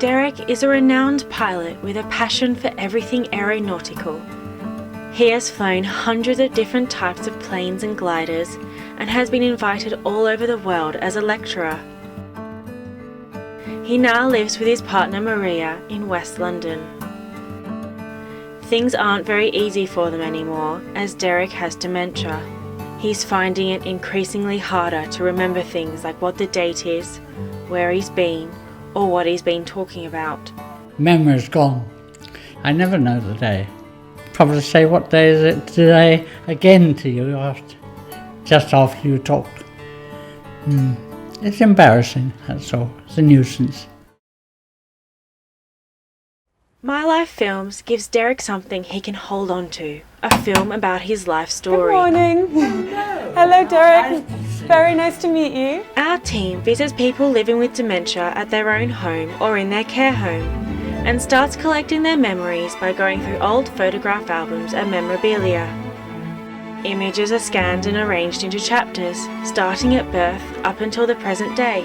Derek is a renowned pilot with a passion for everything aeronautical. He has flown hundreds of different types of planes and gliders and has been invited all over the world as a lecturer. He now lives with his partner Maria in West London. Things aren't very easy for them anymore as Derek has dementia. He's finding it increasingly harder to remember things like what the date is, where he's been, or what he's been talking about. Memory's gone. I never know the day. Probably say what day is it today again to you just after you talked. It's embarrassing, that's all. It's a nuisance. My Life Films gives Derek something he can hold on to, a film about his life story. Good morning. Hello, Derek. Very nice to meet you. Our team visits people living with dementia at their own home or in their care home and starts collecting their memories by going through old photograph albums and memorabilia. Images are scanned and arranged into chapters, starting at birth up until the present day.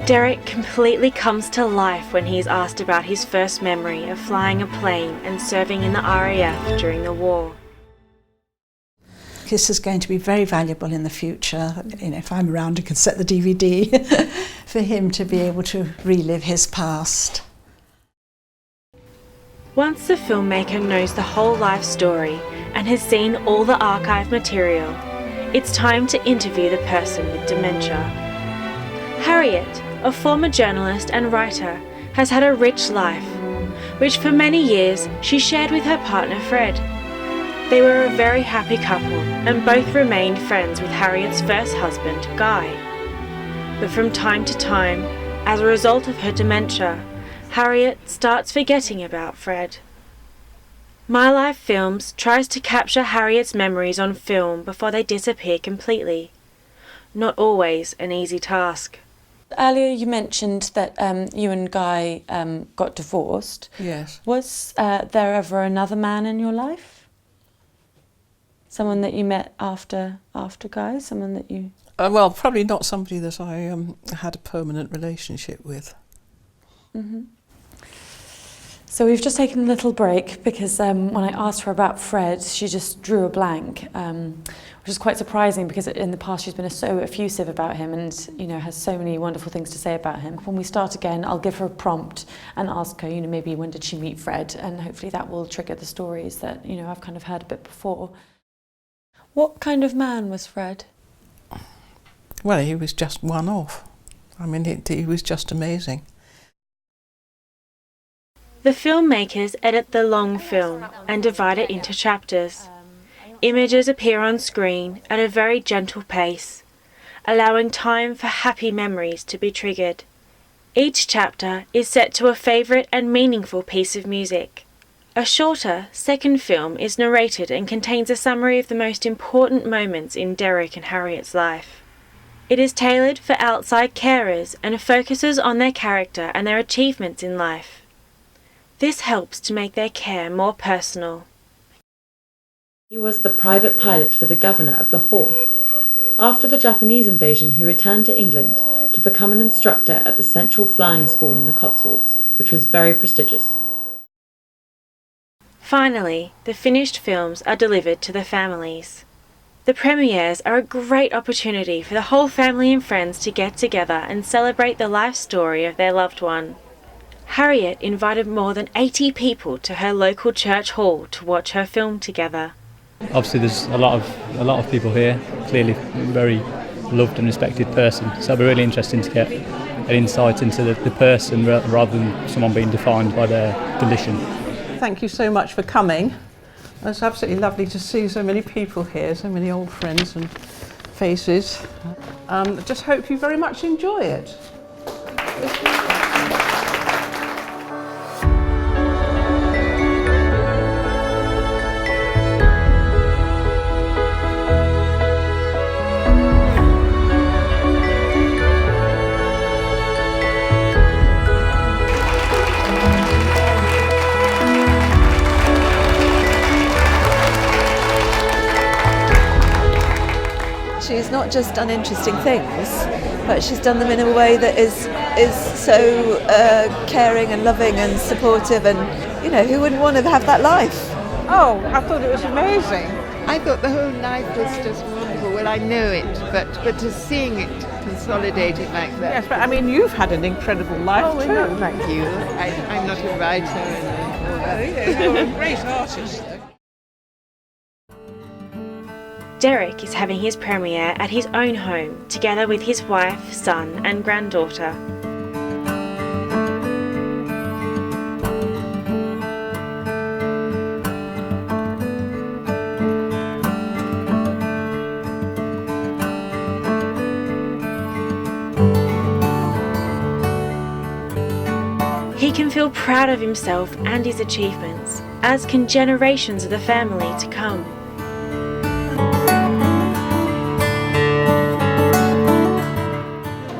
Derek completely comes to life when he is asked about his first memory of flying a plane and serving in the RAF during the war. This is going to be very valuable in the future. If I'm around, I can set the DVD for him to be able to relive his past. Once the filmmaker knows the whole life story and has seen all the archive material, it's time to interview the person with dementia. Harriet, a former journalist and writer, has had a rich life, which for many years she shared with her partner Fred. They were a very happy couple and both remained friends with Harriet's first husband, Guy. But from time to time, as a result of her dementia, Harriet starts forgetting about Fred. My Life Films tries to capture Harriet's memories on film before they disappear completely. Not always an easy task. Earlier you mentioned that you and Guy got divorced. Yes. Was there ever another man in your life? Someone that you met after Guy? Someone that you... Well, probably not somebody that I had a permanent relationship with. Mm-hmm. So we've just taken a little break because when I asked her about Fred, she just drew a blank, which is quite surprising because in the past she's been so effusive about him and has so many wonderful things to say about him. When we start again, I'll give her a prompt and ask her, maybe when did she meet Fred, and hopefully that will trigger the stories that I've kind of heard a bit before. What kind of man was Fred? Well, he was just one off. I mean, he was just amazing. The filmmakers edit the long film and divide it into chapters. Images appear on screen at a very gentle pace, allowing time for happy memories to be triggered. Each chapter is set to a favourite and meaningful piece of music. A shorter second film is narrated and contains a summary of the most important moments in Derek and Harriet's life. It is tailored for outside carers and focuses on their character and their achievements in life. This helps to make their care more personal. He was the private pilot for the governor of Lahore. After the Japanese invasion, he returned to England to become an instructor at the Central Flying School in the Cotswolds, which was very prestigious. Finally, the finished films are delivered to the families. The premieres are a great opportunity for the whole family and friends to get together and celebrate the life story of their loved one. Harriet invited more than 80 people to her local church hall to watch her film together. Obviously there's a lot of people here, clearly very loved and respected person, so it'll be really interesting to get an insight into the person rather than someone being defined by their condition. Thank you so much for coming. It's absolutely lovely to see so many people here, so many old friends and faces. Just hope you very much enjoy it. She's not just done interesting things, but she's done them in a way that is so caring and loving and supportive, and you know, who wouldn't want to have that life? Oh, I thought it was amazing. I thought the whole life was just wonderful. Well, I know it, but just seeing it consolidated like that. Yes, but I mean, you've had an incredible life too. No, thank you. I'm not a writer and all that. You're a great artist, though. Derek is having his premiere at his own home, together with his wife, son and granddaughter. He can feel proud of himself and his achievements, as can generations of the family to come.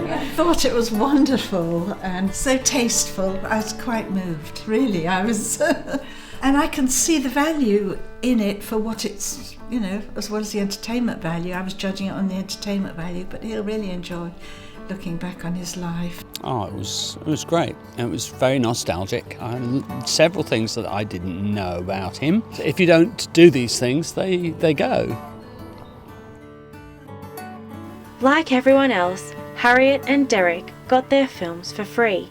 I thought it was wonderful and so tasteful. I was quite moved, really. I was, and I can see the value in it for what it's, you know, as well as the entertainment value. I was judging it on the entertainment value, but he'll really enjoy looking back on his life. Oh, it was great. It was very nostalgic. Several things that I didn't know about him. If you don't do these things, they go. Like everyone else, Harriet and Derek got their films for free,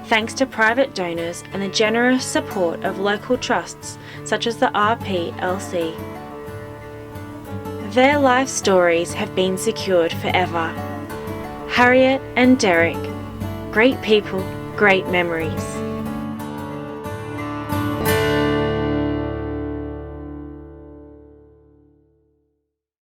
thanks to private donors and the generous support of local trusts such as the RPLC. Their life stories have been secured forever. Harriet and Derek, great people, great memories.